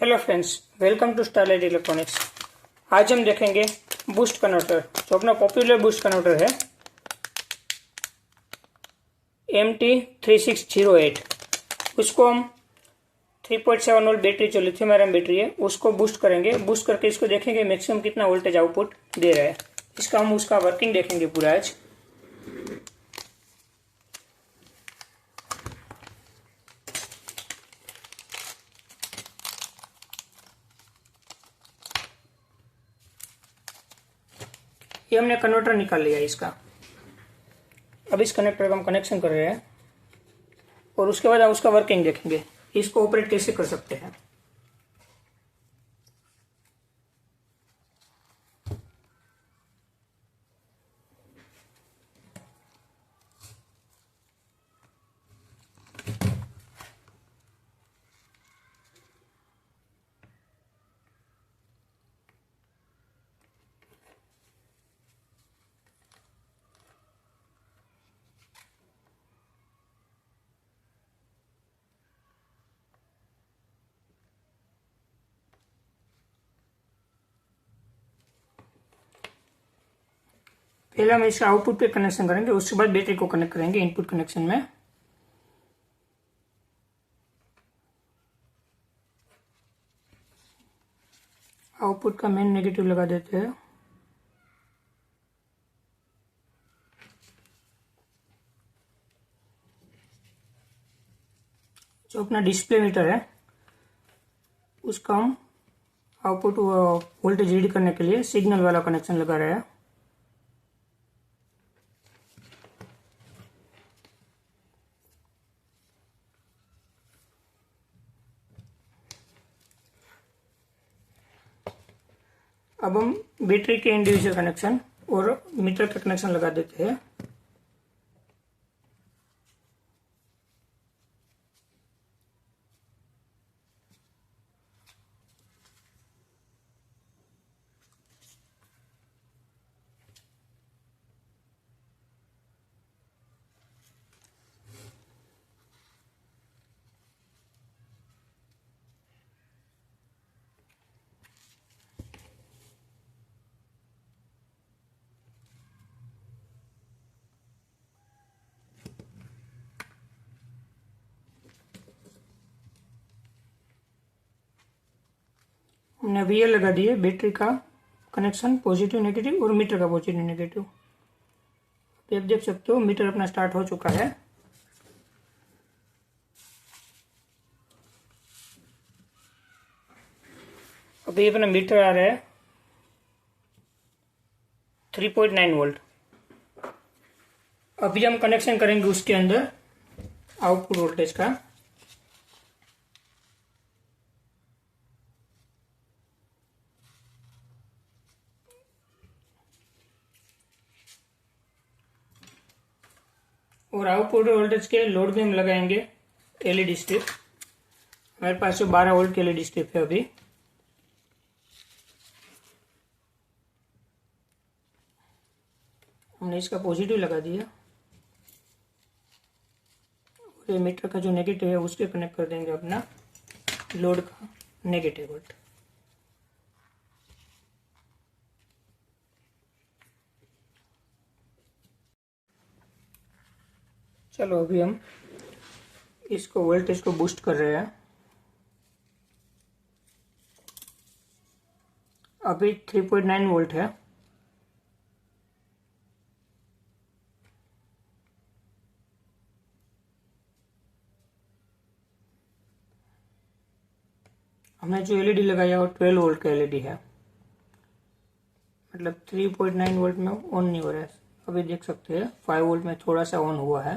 Hello friends, welcome to Starlight Electronics. आज हम देखेंगे बूस्ट कन्वर्टर, जो अपना पॉपुलर बूस्ट कन्वर्टर है MT3608। उसको हम 3.7 वोल्ट बैटरी, जो लिथियम आयरन बैटरी है, उसको बूस्ट करेंगे। बूस्ट करके इसको देखेंगे मैक्सिमम कितना वोल्टेज आउटपुट दे रहा है। हम उसका वर्किंग देखेंगे पूरा आज। ये हमने कन्वर्टर निकाल लिया इसका। अब इस कनेक्टर का हम कनेक्शन कर रहे हैं और उसके बाद हम उसका वर्किंग देखेंगे, इसको ऑपरेट कैसे कर सकते हैं। पहले हम इसका आउटपुट पे कनेक्शन करेंगे, उसके बाद बैटरी को कनेक्ट करेंगे इनपुट कनेक्शन में। आउटपुट का मेन नेगेटिव लगा देते हैं। जो अपना डिस्प्ले मीटर है उसका हम आउटपुट वोल्टेज रीड करने के लिए सिग्नल वाला कनेक्शन लगा रहे हैं। अब हम बैटरी के इंडिविजुअल कनेक्शन और मीटर का कनेक्शन लगा देते हैं। हमने VL लगा दिए, बैटरी का कनेक्शन पॉजिटिव नेगेटिव और मीटर का पॉजिटिव नेगेटिव। आप देख सकते हो मीटर अपना स्टार्ट हो चुका है। अभी अपना मीटर आ रहा है 3.9 वोल्ट। अभी हम कनेक्शन करेंगे उसके अंदर आउटपुट वोल्टेज का। और आउटपुट वोल्टेज के लोड में हम लगाएंगे LED स्ट्रिप। हमारे पास जो 12 वोल्ट की LED स्ट्रिप है अभी। हमने इसका पॉजिटिव लगा दिया और ये मीटर का जो नेगेटिव है उसके कनेक्ट कर देंगे अपना लोड का नेगेटिव वोल्ट। चलो अभी हम इसको वोल्टेज को बूस्ट कर रहे हैं। अभी 3.9 वोल्ट है। हमने जो LED लगाया वो 12 वोल्ट का LED है, मतलब 3.9 वोल्ट में ऑन नहीं हो रहा है। अभी देख सकते हैं 5 वोल्ट में थोड़ा सा ऑन हुआ है।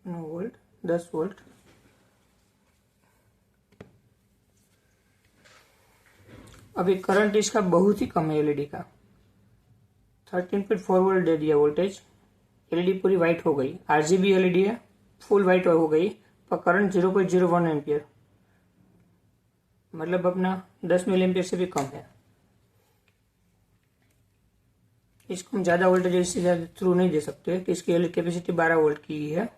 Volt 10 volt. अभी करंट इसका बहुत ही कम है LED का, 13.4 वोल्ट दे दिया वोल्टेज। LED पूरी वाइट हो गई। RGB LED है, फुल वाइट हो गई, पर करंट 0.01 एम्पियर, मतलब अपना 10 मिली एम्पियर से भी कम है। इसको हम ज़्यादा वोल्टेज इससे ज़्यादा थ्रू नहीं दे सकते कि इसकी कैपेसिटी 12 वोल्ट की ही है।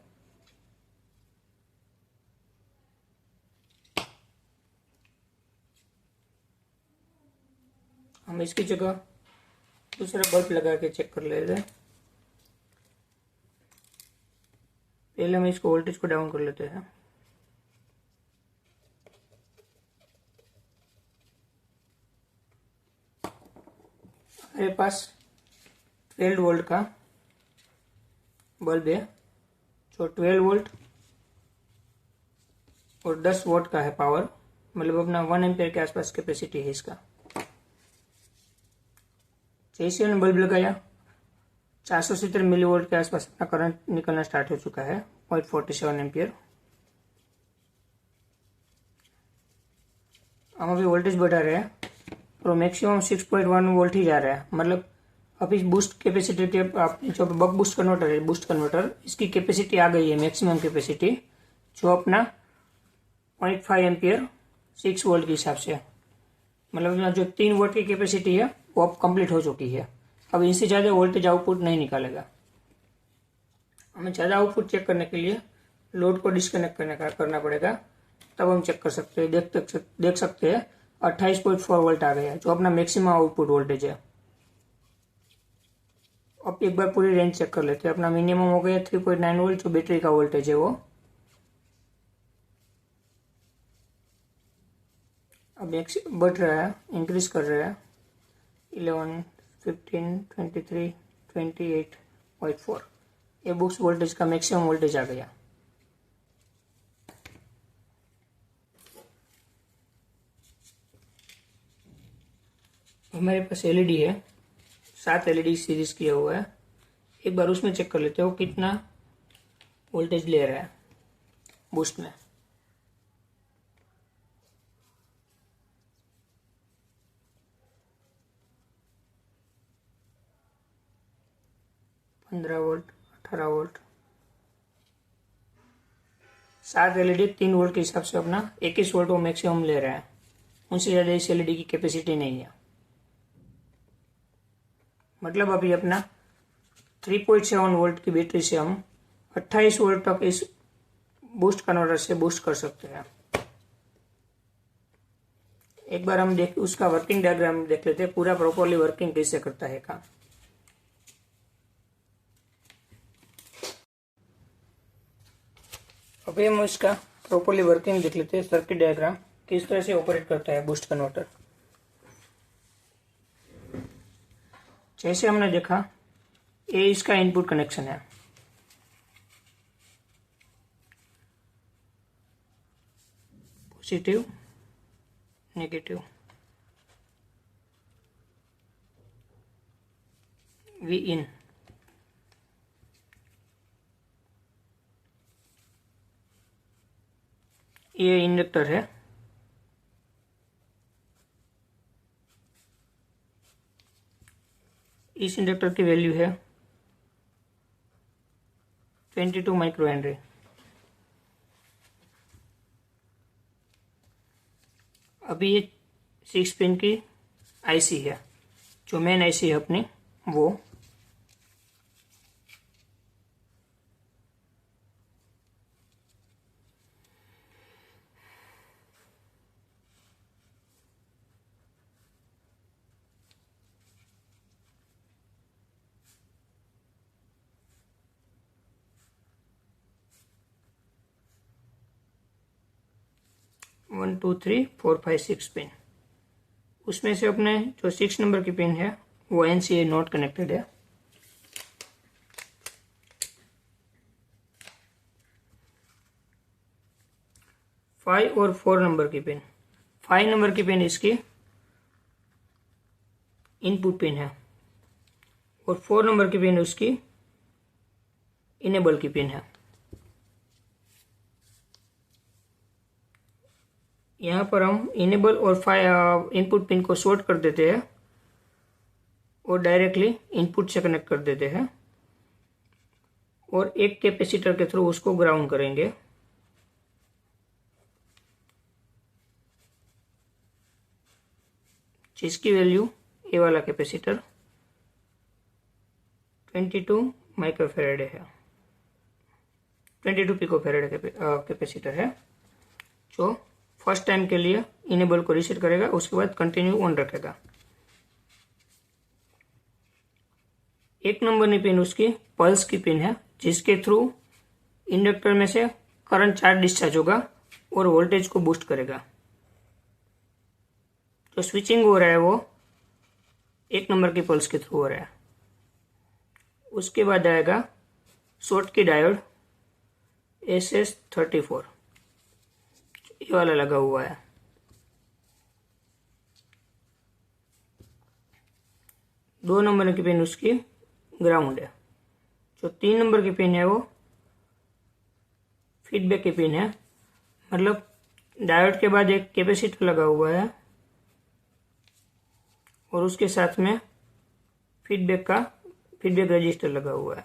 हम इसकी जगह दूसरा बल्ब लगा के चेक कर लेते हैं। पहले हम इसको वोल्टेज को डाउन कर लेते हैं। मेरे पास 12 वोल्ट का बल्ब है, जो 12 वोल्ट और 10 वोल्ट का है पावर, मतलब अपना 1 एम्पियर के आसपास कैपेसिटी है इसका। जैसे हमने बल्ब लगाया 470 मिली वोल्ट के आसपास अपना करंट निकलना स्टार्ट हो चुका है, 0.47 एम्पियर। हम अभी वोल्टेज बढ़ा रहे हैं और मैक्सिमम 6.1 वोल्ट ही जा रहा है। मतलब अभी बूस्ट कैपेसिटी के जो बक बूस्ट कन्वर्टर है, बूस्ट कन्वर्टर, इसकी कैपेसिटी आ गई है मैक्सिमम कैपेसिटी, जो अपना 0.5 एम्पियर 6 वोल्ट के हिसाब से, मतलब जो 3 वोल्ट की कैपेसिटी है वो अब कंप्लीट हो चुकी है। अब इनसे ज़्यादा वोल्टेज आउटपुट नहीं निकालेगा। हमें ज़्यादा आउटपुट चेक करने के लिए लोड को डिस्कनेक्ट करना पड़ेगा, तब हम चेक कर सकते हैं। देख सकते हैं 28.4 वोल्ट आ गया, जो अपना मैक्सिमम आउटपुट वोल्टेज है। अब एक बार पूरी रेंज चेक कर लेते हैं। अपना मिनिमम हो गया 3.9 वोल्ट, जो बैटरी का वोल्टेज है वो। अब बढ़ रहा है, इंक्रीज कर रहा है, 11, 15, 23, 28.4। ये बुक्स वोल्टेज का मैक्सिमम वोल्टेज आ गया। हमारे पास एलईडी है, 7 एलईडी सीरीज किया हुआ है। एक बार उसमें चेक कर लेते हो कितना वोल्टेज ले रहा है बूस्ट में। पंद्रह वोल्ट, 18 वोल्ट। 7 एलईडी 3 वोल्ट के हिसाब से अपना 21 वोल्ट वो मैक्सिमम ले रहा है। उनसे ज़्यादा इस एलईडी की कैपेसिटी नहीं है। मतलब अभी अपना 3.7 वोल्ट की बैटरी से हम 28 वोल्ट तक इस बूस्ट कन्वर्टर से बूस्ट कर सकते हैं। एक बार हम उसका वर्किंग डायग्राम देख लेते हैं, पूरा प्रॉपरली वर्किंग कैसे करता है काम। अभी हम इसका प्रॉपरली वर्किंग देख लेते हैं, सर्किट डायग्राम किस तरह से ऑपरेट करता है बूस्ट कन्वर्टर। जैसे हमने देखा, ये इसका इनपुट कनेक्शन है। पॉजिटिव, नेगेटिव, वी इन। ये इंडक्टर है। इस इंडक्टर की वैल्यू है 22 माइक्रो हेनरी। अभी ये 6 पिन की आईसी है, जो मेन आईसी है अपनी वो। One two three four five six pin. उसमें से अपने जो 6 नंबर की पिन है वो एनसीए नॉट कनेक्टेड है। फाइव और 4 नंबर की पिन, 5 नंबर की पिन इसकी इनपुट पिन है और 4 नंबर की पिन उसकी इनेबल की पिन है। यहाँ पर हम इनेबल और इनपुट पिन को शॉर्ट कर देते हैं और डायरेक्टली इनपुट से कनेक्ट कर देते हैं और एक कैपेसिटर के थ्रू उसको ग्राउंड करेंगे। जिसकी वैल्यू ये वाला कैपेसिटर 22 माइक्रोफेरेड है, 22 पिकोफेरेड कैपेसिटर है, जो फर्स्ट टाइम के लिए इनेबल को रीसेट करेगा, उसके बाद कंटिन्यू ऑन रखेगा। एक नंबर की पिन उसकी पल्स की पिन है, जिसके थ्रू इंडक्टर में से करंट चार्ज डिस्चार्ज होगा और वोल्टेज को बूस्ट करेगा। जो स्विचिंग हो रहा है वो एक नंबर की पल्स के थ्रू हो रहा है। उसके बाद आएगा शॉर्ट की डायोड SS34, ये वाला लगा हुआ है। दो नंबर की पिन उसकी ग्राउंड है। जो 3 नंबर की पिन है वो फीडबैक की पिन है, मतलब डायोड के बाद एक कैपेसिटर लगा हुआ है और उसके साथ में फीडबैक रजिस्टर लगा हुआ है।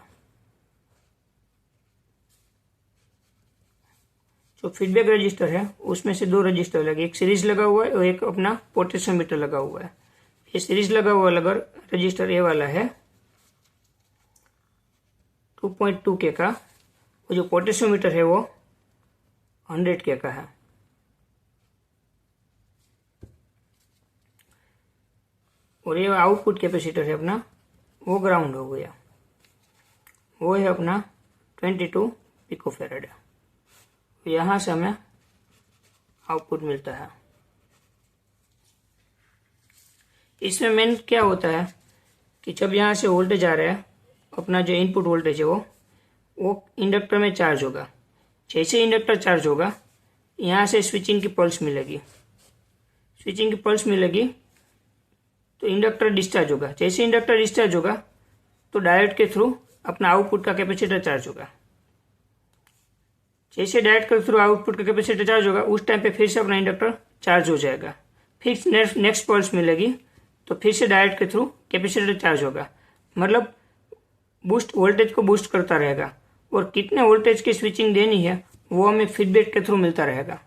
जो फीडबैक रजिस्टर है उसमें से 2 रजिस्टर लगे, एक सीरीज लगा हुआ है और एक अपना पोटेंशियोमीटर लगा हुआ है। ये सीरीज लगा हुआ रजिस्टर ये वाला है 2.2 के का, और जो पोटेंशियोमीटर है वो 100 के का है। और ये आउटपुट कैपेसिटर है अपना, वो ग्राउंड हो गया, वो है अपना 22 पिकोफेरेड। यहाँ से हमें आउटपुट मिलता है। इसमें मेन क्या होता है कि जब यहाँ से वोल्टेज आ रहा है, अपना जो इनपुट वोल्टेज है वो इंडक्टर में चार्ज होगा। जैसे इंडक्टर चार्ज होगा, यहाँ से स्विचिंग की पल्स मिलेगी। स्विचिंग की पल्स मिलेगी तो इंडक्टर डिस्चार्ज होगा। जैसे इंडक्टर डिस्चार्ज होगा तो डायोड के थ्रू अपना आउटपुट का कैपेसिटर चार्ज होगा। जैसे डायोड के थ्रू आउटपुट का कैपेसिटर चार्ज होगा, उस टाइम पे फिर से अपना इंडक्टर चार्ज हो जाएगा। फिर नेक्स्ट पल्स मिलेगी तो फिर से डायोड के थ्रू कैपेसिटर चार्ज होगा, मतलब वोल्टेज को बूस्ट करता रहेगा। और कितने वोल्टेज की स्विचिंग देनी है वो हमें फीडबैक के थ्रू मिलता रहेगा।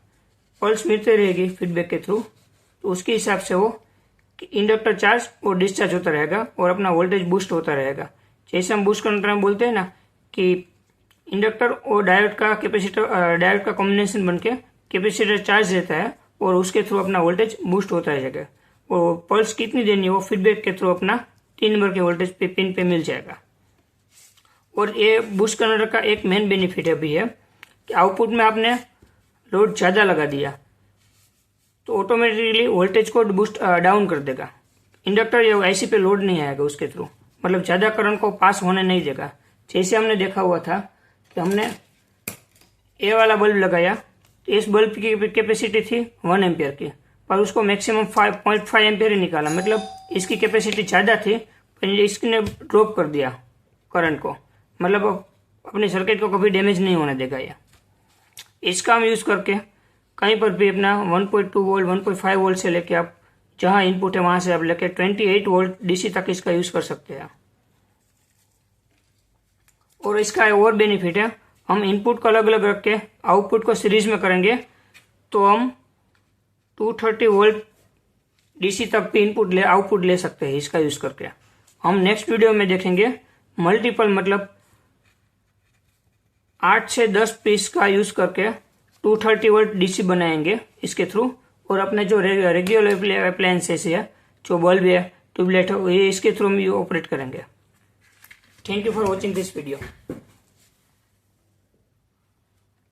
पल्स मिलती रहेगी फीडबैक के थ्रू, तो उसके हिसाब से वो इंडक्टर चार्ज और डिस्चार्ज होता रहेगा और अपना वोल्टेज बूस्ट होता रहेगा। जैसे हम बूस्ट करने बोलते हैं ना कि इंडक्टर और डायोड का कॉम्बिनेशन बनके कैपेसिटर चार्ज देता है और उसके थ्रू अपना वोल्टेज बूस्ट होता रहेगा। और पल्स कितनी देनी है वो फीडबैक के थ्रू अपना 3 नंबर के वोल्टेज पे पिन पे मिल जाएगा। और ये बूस्ट कन्वर्टर का एक मेन बेनिफिट अभी है कि आउटपुट में आपने लोड ज़्यादा लगा दिया तो ऑटोमेटिकली वोल्टेज को बूस्ट डाउन कर देगा। इंडक्टर या आईसी पे लोड नहीं आएगा उसके थ्रू, मतलब ज़्यादा करंट को पास होने नहीं देगा। जैसे हमने देखा हुआ था कि हमने ए वाला बल्ब लगाया तो इस बल्ब की कैपेसिटी थी 1 एम्पियर की, पर उसको मैक्सिमम 5.5 एम्पियर ही निकाला, मतलब इसकी कैपेसिटी ज़्यादा थी पर इसने ड्रॉप कर दिया करंट को, मतलब अपने सर्किट को कभी डैमेज नहीं होने देगा। ये इसका हम यूज़ करके कहीं पर भी अपना 1.2 वोल्ट 1.5 वोल्ट से लेके आप जहाँ इनपुट है वहाँ से आप लेके 28 वोल्ट डीसी तक इसका यूज़ कर सकते हैं। और इसका और बेनिफिट है, हम इनपुट को अलग अलग रख के आउटपुट को सीरीज में करेंगे तो हम 230 वोल्ट डीसी तक भी आउटपुट ले सकते हैं इसका यूज़ करके। हम नेक्स्ट वीडियो में देखेंगे मल्टीपल, मतलब 8 से 10 पीस का यूज़ करके 230 वोल्ट डीसी बनाएंगे इसके थ्रू, और अपने जो रेगुलर अप्लायंसेस है, जो बल्ब है, ट्यूबलाइट है, ये इसके थ्रू हम ऑपरेट करेंगे। Thank you for watching this video.